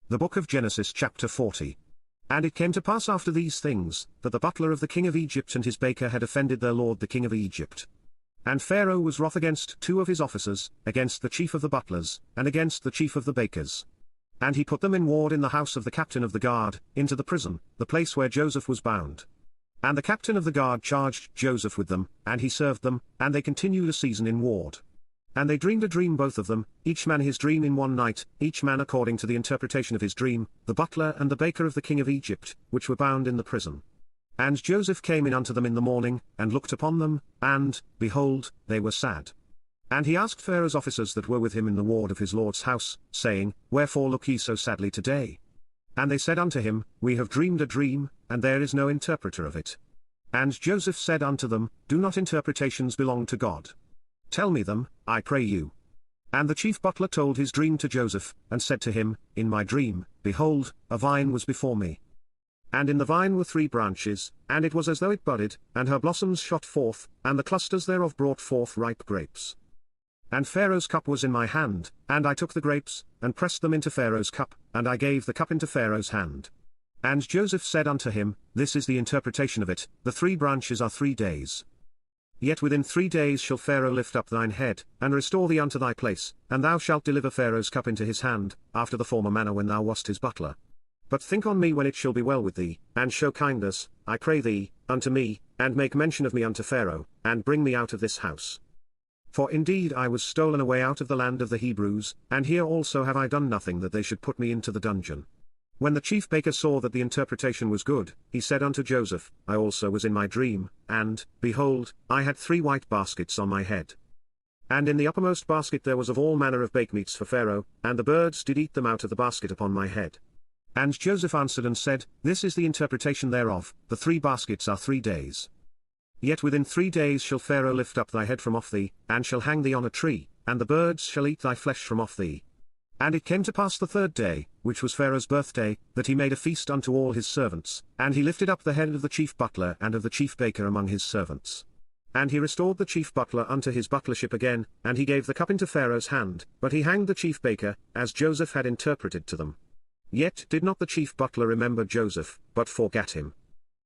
The book of Genesis chapter 40. And it came to pass after these things, that the butler of the king of Egypt and his baker had offended their lord the king of Egypt. And Pharaoh was wroth against two of his officers, against the chief of the butlers, and against the chief of the bakers. And he put them in ward in the house of the captain of the guard, into the prison, the place where Joseph was bound. And the captain of the guard charged Joseph with them, and he served them, and they continued a season in ward. And they dreamed a dream both of them, each man his dream in one night, each man according to the interpretation of his dream, the butler and the baker of the king of Egypt, which were bound in the prison. And Joseph came in unto them in the morning, and looked upon them, and, behold, they were sad. And he asked Pharaoh's officers that were with him in the ward of his lord's house, saying, Wherefore look ye so sadly today? And they said unto him, We have dreamed a dream, and there is no interpreter of it. And Joseph said unto them, Do not interpretations belong to God? Tell me them, I pray you. And the chief butler told his dream to Joseph, and said to him, In my dream, behold, a vine was before me. And in the vine were 3 branches, and it was as though it budded, and her blossoms shot forth, and the clusters thereof brought forth ripe grapes. And Pharaoh's cup was in my hand, and I took the grapes, and pressed them into Pharaoh's cup, and I gave the cup into Pharaoh's hand. And Joseph said unto him, This is the interpretation of it, the 3 branches are 3 days. Yet within 3 days shall Pharaoh lift up thine head, and restore thee unto thy place, and thou shalt deliver Pharaoh's cup into his hand, after the former manner when thou wast his butler. But think on me when it shall be well with thee, and show kindness, I pray thee, unto me, and make mention of me unto Pharaoh, and bring me out of this house. For indeed I was stolen away out of the land of the Hebrews, and here also have I done nothing that they should put me into the dungeon. When the chief baker saw that the interpretation was good, he said unto Joseph, I also was in my dream, and, behold, I had 3 white baskets on my head. And in the uppermost basket there was of all manner of bakemeats for Pharaoh, and the birds did eat them out of the basket upon my head. And Joseph answered and said, This is the interpretation thereof, the 3 baskets are 3 days. Yet within 3 days shall Pharaoh lift up thy head from off thee, and shall hang thee on a tree, and the birds shall eat thy flesh from off thee. And it came to pass the 3rd day, which was Pharaoh's birthday, that he made a feast unto all his servants, and he lifted up the head of the chief butler and of the chief baker among his servants. And he restored the chief butler unto his butlership again, and he gave the cup into Pharaoh's hand, but he hanged the chief baker, as Joseph had interpreted to them. Yet did not the chief butler remember Joseph, but forgat him.